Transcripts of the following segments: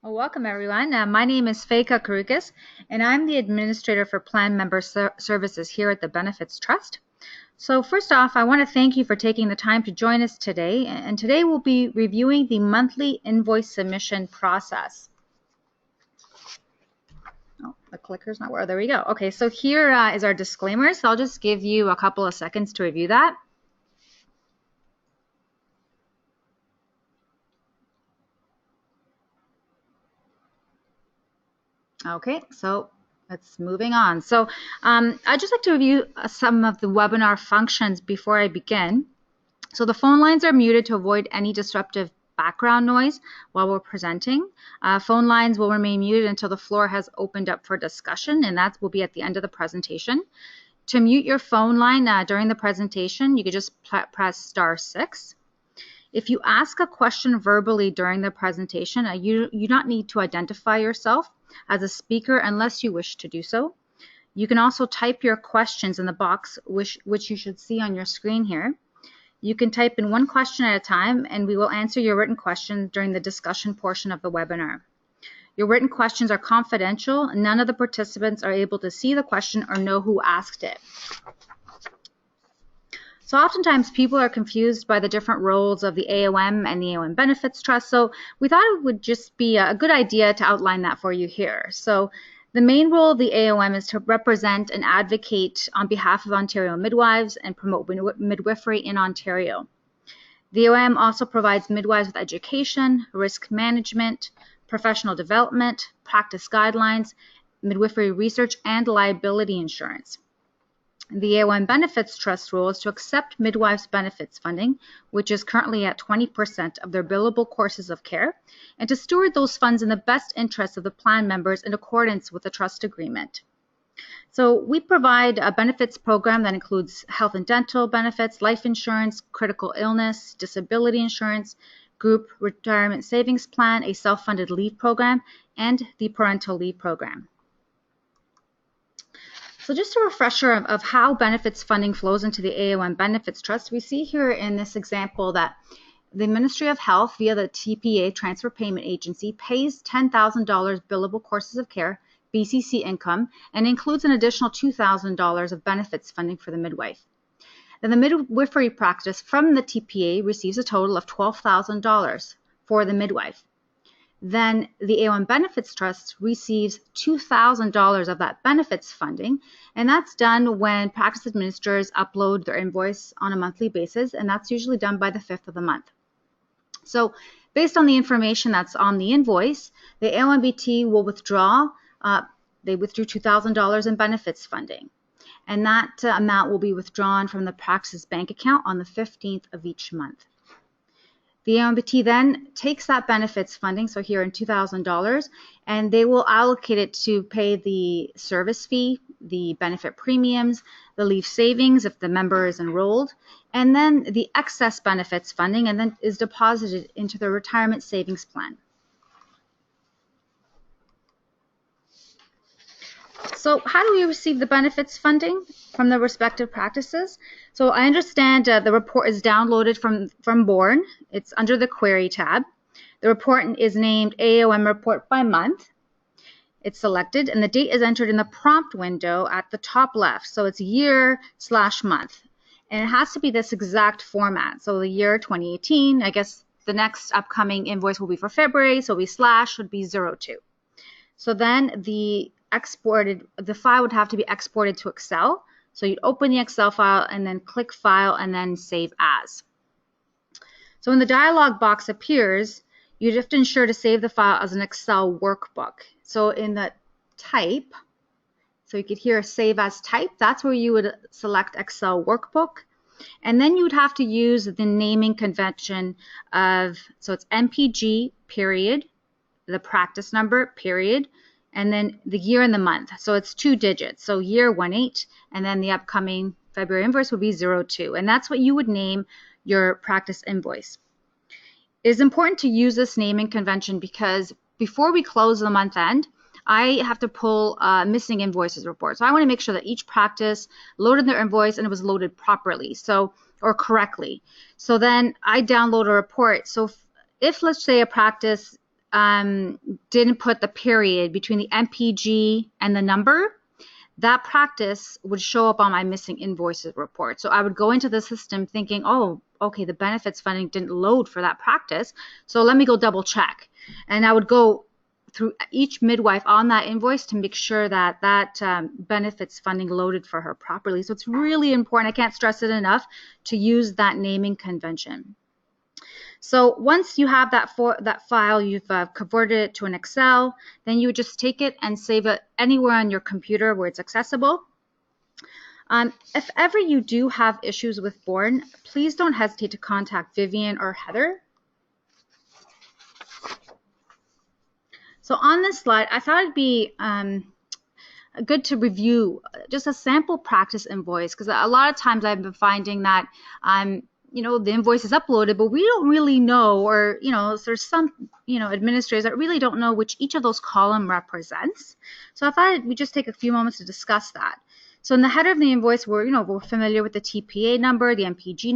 Well, welcome everyone. My name is Faika Karukis, and I'm the administrator for Plan Member Services here at the Benefits Trust. So first off, I want to thank you for taking the time to join us today. And today we'll be reviewing the monthly invoice submission process. Oh, the clicker's not where. There we go. Okay, so here is our disclaimer. So I'll just give you a couple of seconds to review that. Okay, so let's moving on. So I'd just like to review some of the webinar functions before I begin. So the phone lines are muted to avoid any disruptive background noise while we're presenting. Phone lines will remain muted until the floor has opened up for discussion, and that will be at the end of the presentation. To mute your phone line during the presentation, you could just press *6. If you ask a question verbally during the presentation, you do not need to identify yourself as a speaker unless you wish to do so. You can also type your questions in the box, which you should see on your screen here. You can type in one question at a time, and we will answer your written questions during the discussion portion of the webinar. Your written questions are confidential, and none of the participants are able to see the question or know who asked it. So oftentimes people are confused by the different roles of the AOM and the AOM Benefits Trust, so we thought it would just be a good idea to outline that for you here. So the main role of the AOM is to represent and advocate on behalf of Ontario midwives and promote midwifery in Ontario. The AOM also provides midwives with education, risk management, professional development, practice guidelines, midwifery research, and liability insurance. The AOM Benefits Trust role is to accept midwives' benefits funding, which is currently at 20% of their billable courses of care, and to steward those funds in the best interest of the plan members in accordance with the trust agreement. So we provide a benefits program that includes health and dental benefits, life insurance, critical illness, disability insurance, group retirement savings plan, a self-funded leave program, and the parental leave program. So just a refresher of how benefits funding flows into the AOM Benefits Trust, we see here in this example that the Ministry of Health via the TPA Transfer Payment Agency pays $10,000 billable courses of care, BCC income, and includes an additional $2,000 of benefits funding for the midwife. Then the midwifery practice from the TPA receives a total of $12,000 for the midwife. Then the AOM Benefits Trust receives $2,000 of that benefits funding, and that's done when practice administrators upload their invoice on a monthly basis, and that's usually done by the 5th of the month. So based on the information that's on the invoice, the AOMBT will withdraw, they withdrew $2,000 in benefits funding, and that amount will be withdrawn from the practice bank account on the 15th of each month. The AOMBT then takes that benefits funding, so here in $2,000, and they will allocate it to pay the service fee, the benefit premiums, the leave savings if the member is enrolled, and then the excess benefits funding, and then is deposited into the retirement savings plan. So how do we receive the benefits funding from the respective practices? So I understand the report is downloaded from Bourne. It's under the Query tab. The report is named AOM Report by Month. It's selected, and the date is entered in the prompt window at the top left. So it's year/month. And it has to be this exact format. So the year 2018, I guess the next upcoming invoice will be for February, so we slash would be 02. So then the file would have to be exported to Excel. So you'd open the Excel file and then click File and then Save As. So when the dialog box appears, you'd have to ensure to save the file as an Excel workbook. So in the type, so you could hear Save As Type, that's where you would select Excel workbook. And then you would have to use the naming convention of, so it's MPG period, the practice number period, and then the year and the month. So it's 2 digits. So year 18, and then the upcoming February invoice would be 02. And that's what you would name your practice invoice. It is important to use this naming convention because before we close the month end, I have to pull missing invoices report. So I want to make sure that each practice loaded their invoice and it was loaded properly, or correctly. So then I download a report. So if let's say a practice didn't put the period between the MPG and the number, that practice would show up on my missing invoices report. So I would go into the system thinking, oh, okay, the benefits funding didn't load for that practice, so let me go double check. And I would go through each midwife on that invoice to make sure that that benefits funding loaded for her properly. So it's really important, I can't stress it enough, to use that naming convention. So once you have that file, you've converted it to an Excel, then you would just take it and save it anywhere on your computer where it's accessible. If ever you do have issues with Born, please don't hesitate to contact Vivian or Heather. So on this slide, I thought it'd be good to review just a sample practice invoice, because a lot of times I've been finding that you know, the invoice is uploaded, but we don't really know, or, you know, there's some, you know, administrators that really don't know which each of those columns represents. So I thought we'd just take a few moments to discuss that. So in the header of the invoice, we're familiar with the TPA number, the MPG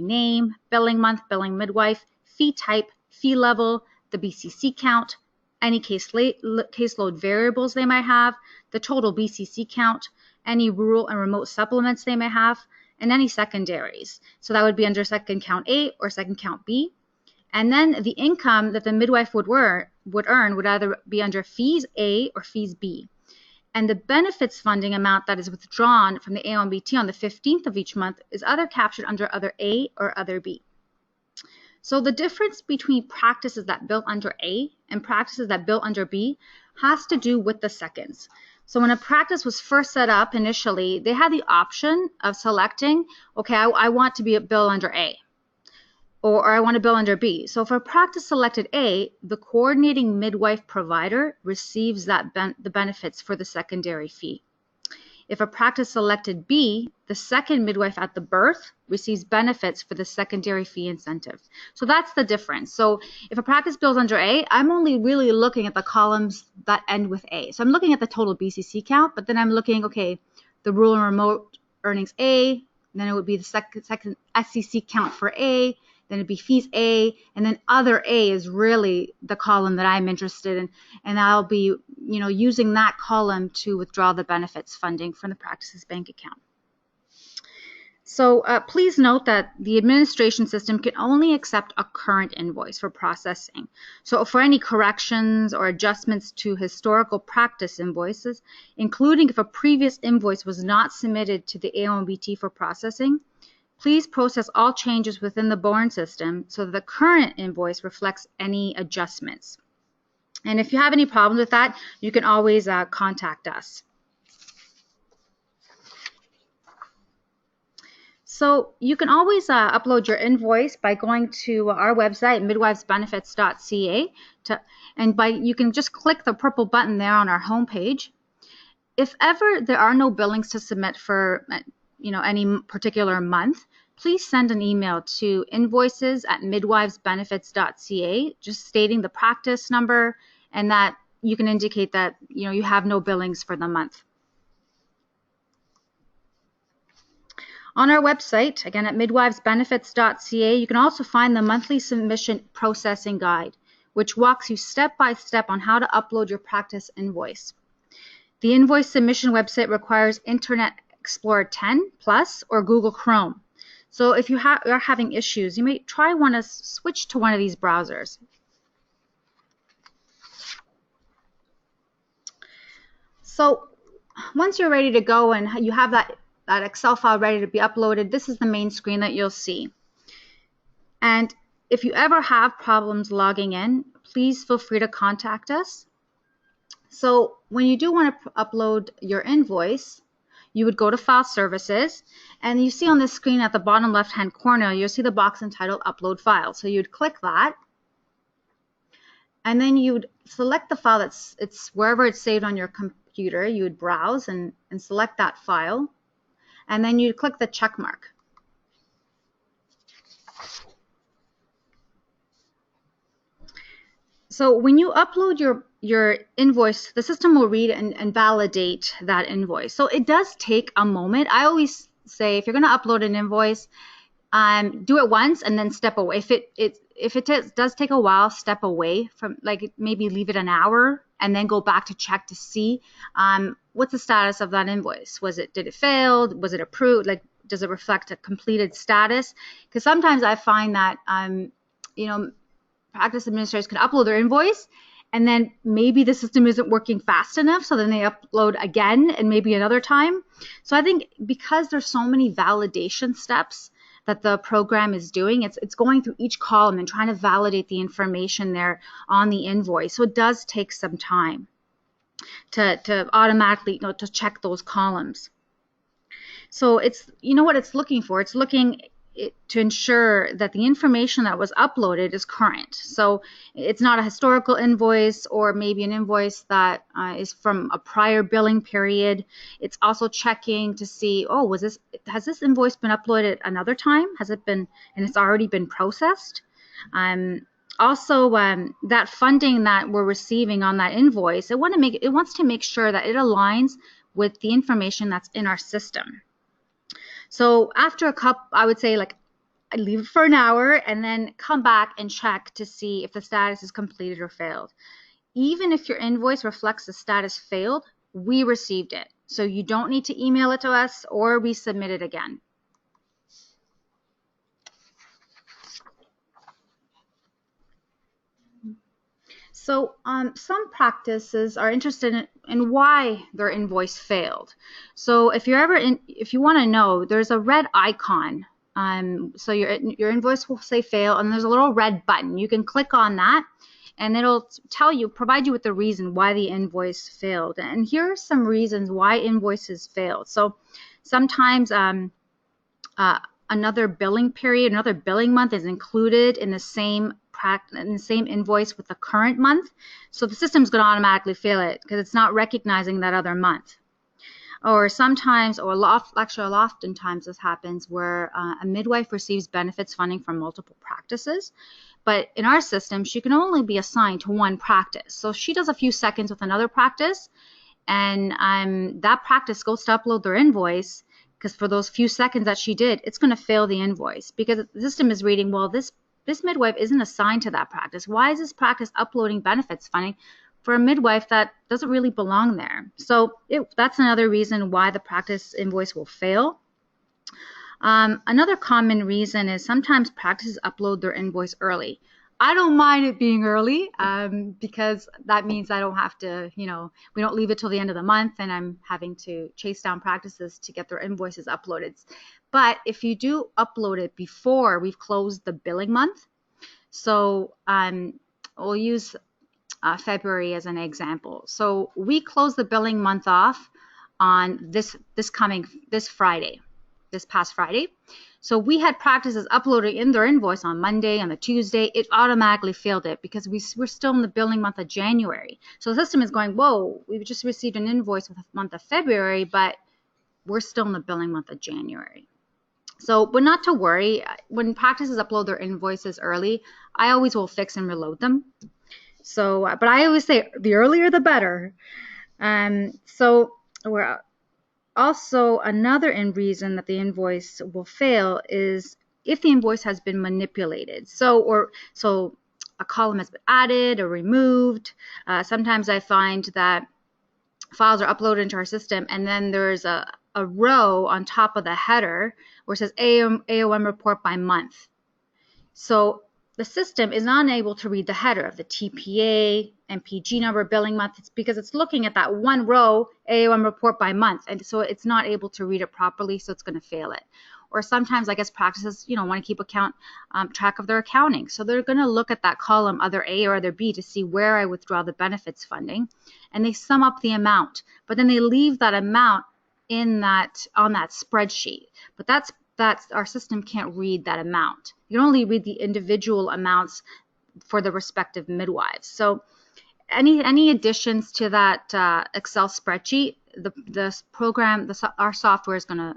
name, billing month, billing midwife, fee type, fee level, the BCC count, any caseload variables they might have, the total BCC count, any rural and remote supplements they may have, and any secondaries. So that would be under second count A or second count B. And then the income that the midwife would earn would either be under fees A or fees B. And the benefits funding amount that is withdrawn from the AOMBT on the 15th of each month is either captured under other A or other B. So the difference between practices that bill under A and practices that bill under B has to do with the seconds. So when a practice was first set up initially, they had the option of selecting, okay, I want to be a bill under A, or I want to bill under B. So if a practice selected A, the coordinating midwife provider receives the benefits for the secondary fee. If a practice selected B, the second midwife at the birth receives benefits for the secondary fee incentive. So that's the difference. So if a practice bills under A, I'm only really looking at the columns that end with A. So I'm looking at the total BCC count, but then I'm looking, okay, the rural and remote earnings A, then it would be the second SCC count for A, then it'd be fees A, and then other A is really the column that I'm interested in, and I'll be, you know, using that column to withdraw the benefits funding from the practice's bank account. So please note that the administration system can only accept a current invoice for processing. So for any corrections or adjustments to historical practice invoices, including if a previous invoice was not submitted to the AOMBT for processing, please process all changes within the Born system so that the current invoice reflects any adjustments. And if you have any problems with that, you can always contact us. So you can always upload your invoice by going to our website, midwivesbenefits.ca, and you can just click the purple button there on our homepage. If ever there are no billings to submit for any particular month, please send an email to invoices@midwivesbenefits.ca, just stating the practice number and that you can indicate that you have no billings for the month. On our website, again at midwivesbenefits.ca, you can also find the monthly submission processing guide, which walks you step by step on how to upload your practice invoice. The invoice submission website requires Internet Explorer 10 Plus or Google Chrome. So if you are having issues, you may want to switch to one of these browsers. So once you're ready to go and you have that Excel file ready to be uploaded, this is the main screen that you'll see. And if you ever have problems logging in, please feel free to contact us. So when you do want to upload your invoice, you would go to File Services, and you see on the screen at the bottom left-hand corner, you'll see the box entitled Upload File. So you'd click that, and then you'd select the file it's wherever it's saved on your computer. You would browse and select that file, and then you'd click the check mark. So when you upload your invoice, the system will read and validate that invoice. So it does take a moment. I always say if you're going to upload an invoice, do it once and then step away. If if it does take a while, step away from, like, maybe leave it an hour and then go back to check to see what's the status of that invoice. Did it fail? Was it approved? Like, does it reflect a completed status? Because sometimes I find that you know, practice administrators can upload their invoice, and then maybe the system isn't working fast enough, so then they upload again and maybe another time. So I think because there's so many validation steps that the program is doing, it's going through each column and trying to validate the information there on the invoice. So it does take some time to automatically, to check those columns. So it's, what it's looking for. It's looking to ensure that the information that was uploaded is current. So it's not a historical invoice or maybe an invoice that is from a prior billing period. It's also checking to see, has this invoice been uploaded another time? Has it been, and it's already been processed? Also, that funding that we're receiving on that invoice, it wants to make sure that it aligns with the information that's in our system. So after a couple, I would say, like, I leave it for an hour and then come back and check to see if the status is completed or failed. Even if your invoice reflects the status failed, we received it. So you don't need to email it to us or resubmit it again. So some practices are interested in why their invoice failed. So if you want to know, there's a red icon. So your invoice will say fail, and there's a little red button. You can click on that, and it'll provide you with the reason why the invoice failed. And here are some reasons why invoices failed. So sometimes another billing period, another billing month is included in the same invoice with the current month. So the system's going to automatically fail it because it's not recognizing that other month. Or sometimes, oftentimes this happens where a midwife receives benefits funding from multiple practices. But in our system, she can only be assigned to one practice. So she does a few seconds with another practice, and that practice goes to upload their invoice, because for those few seconds that she did, it's going to fail the invoice because the system is reading, well, this midwife isn't assigned to that practice. Why is this practice uploading benefits funding for a midwife that doesn't really belong there? So that's another reason why the practice invoice will fail. Another common reason is sometimes practices upload their invoice early. I don't mind it being early because that means I don't have to, we don't leave it till the end of the month and I'm having to chase down practices to get their invoices uploaded. But if you do upload it before we've closed the billing month, so we'll use February as an example. So we close the billing month off on this Friday, this past Friday. So we had practices uploaded in their invoice on Monday, on the Tuesday. It automatically failed it because we're still in the billing month of January. So the system is going, whoa, we've just received an invoice with the month of February, but we're still in the billing month of January. So, but not to worry. When practices upload their invoices early, I always will fix and reload them. So, but I always say the earlier the better. So we're also, another reason that the invoice will fail is if the invoice has been manipulated. So a column has been added or removed. Sometimes I find that files are uploaded into our system and then there's a row on top of the header where it says AOM report by month. So the system is not able to read the header of the TPA, MPG number, billing month. It's because it's looking at that one row, AOM report by month, and so it's not able to read it properly, so it's going to fail it. Or sometimes, I guess, practices, want to keep track of their accounting. So they're going to look at that column, other A or other B, to see where I withdraw the benefits funding, and they sum up the amount. But then they leave that amount on that spreadsheet. But that's our system can't read that amount. You can only read the individual amounts for the respective midwives. So any additions to that Excel spreadsheet, our software is going to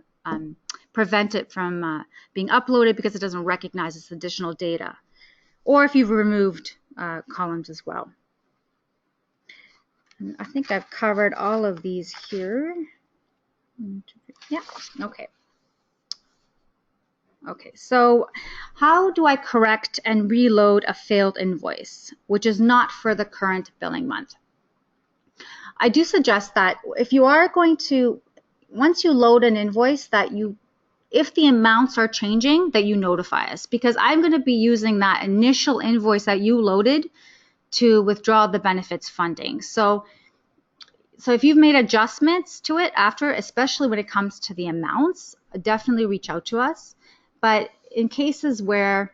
prevent it from being uploaded because it doesn't recognize this additional data. Or if you've removed columns as well. And I think I've covered all of these here. Yeah, okay. Okay, so how do I correct and reload a failed invoice, which is not for the current billing month? I do suggest that if you are going to, once you load an invoice, that you, if the amounts are changing, that you notify us, because I'm going to be using that initial invoice that you loaded to withdraw the benefits funding. So if you've made adjustments to it after, especially when it comes to the amounts, definitely reach out to us. But in cases where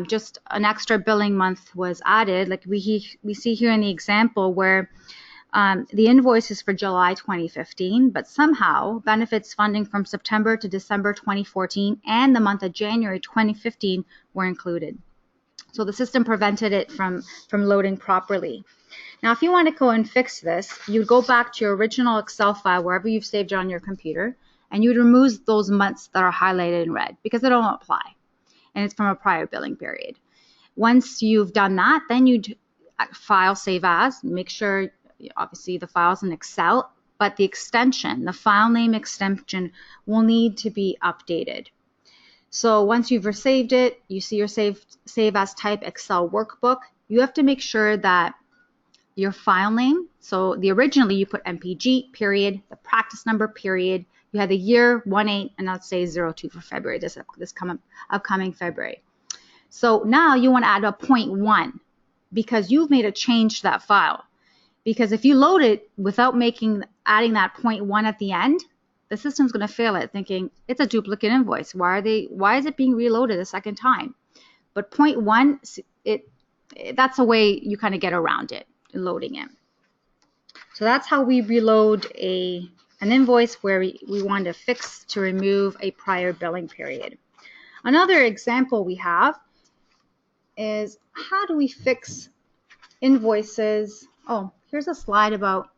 just an extra billing month was added, like we see here in the example where the invoice is for July 2015, but somehow benefits funding from September to December 2014 and the month of January 2015 were included. So the system prevented it from loading properly. Now, if you want to go and fix this, you'd go back to your original Excel file, wherever you've saved it on your computer, and you'd remove those months that are highlighted in red because they don't apply, and it's from a prior billing period. Once you've done that, then you'd file save as, make sure, obviously the file's in Excel, but the extension, the file name extension will need to be updated. So once you've saved it, you see your save as type Excel workbook, you have to make sure that your file name, so originally you put MPG period, the practice number period, you had the year 18, and let's say 02 for February, this upcoming February. So now you want to add a 0.1 because you've made a change to that file. Because if you load it without adding that 0.1 at the end, the system's going to fail it, thinking it's a duplicate invoice. Why is it being reloaded a second time? But 0.1, that's a way you kind of get around it, loading it. So that's how we reload an invoice where we want to fix to remove a prior billing period. Another example we have is how do we fix invoices? Oh, here's a slide about,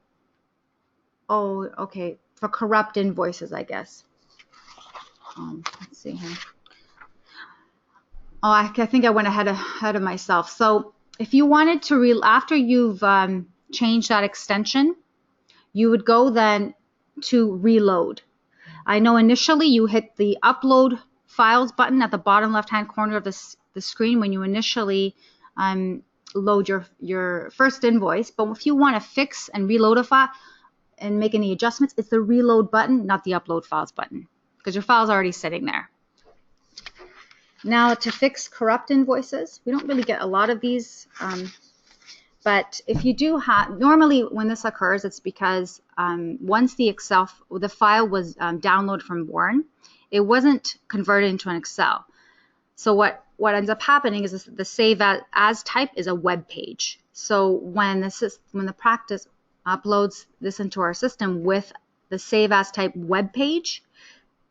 for corrupt invoices, I guess. Let's see here. Oh, I think I went ahead of myself. So if you wanted to, after you've changed that extension, you would go then to reload. I know initially you hit the upload files button at the bottom left-hand corner of the screen when you initially load your first invoice, but if you want to fix and reload a file and make any adjustments, it's the reload button, not the upload files button, because your file's already sitting there. Now to fix corrupt invoices, we don't really get a lot of these, but if you do have, normally when this occurs, it's because once the file was downloaded from Born, it wasn't converted into an Excel. So what ends up happening is the save as type is a web page. So when the practice uploads this into our system with the save as type web page,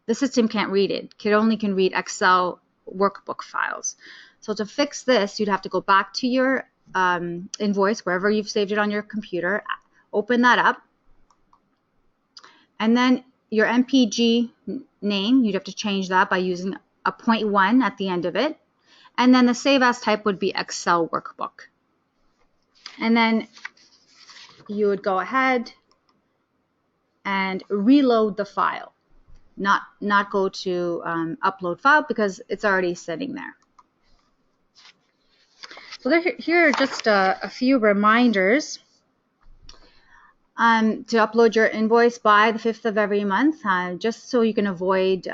the system can't read it. It only can read Excel workbook files. So to fix this, you'd have to go back to your invoice, wherever you've saved it on your computer, open that up, and then your MPG name, you'd have to change that by using a 0.1 at the end of it, and then the save as type would be Excel workbook. And then you would go ahead and reload the file, not go to upload file because it's already sitting there. So here are just a few reminders to upload your invoice by the 5th of every month, just so you can avoid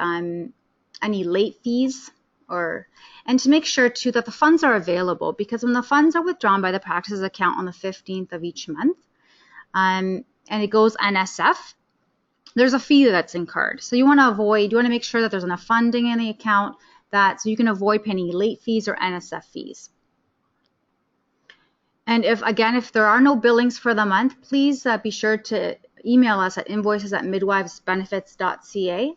any late fees, and to make sure too that the funds are available, because when the funds are withdrawn by the practices account on the 15th of each month, and it goes NSF, there's a fee that's incurred. So you want to make sure that there's enough funding in the account so you can avoid paying any late fees or NSF fees. And if there are no billings for the month, please be sure to email us at invoices@midwivesbenefits.ca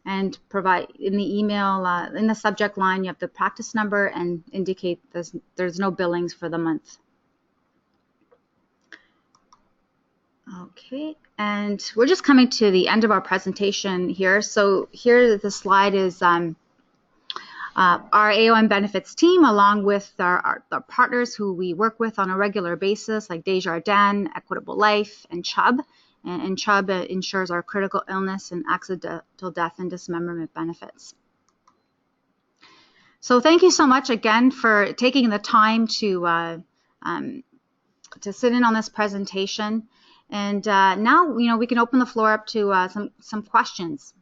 and provide in the email, in the subject line, you have the practice number and indicate there's no billings for the month. Okay, and we're just coming to the end of our presentation here. So here the slide is our AOM benefits team, along with our partners who we work with on a regular basis, like Desjardins, Equitable Life, and Chubb. And Chubb ensures our critical illness and accidental death and dismemberment benefits. So thank you so much again for taking the time to sit in on this presentation. And now, we can open the floor up to some questions.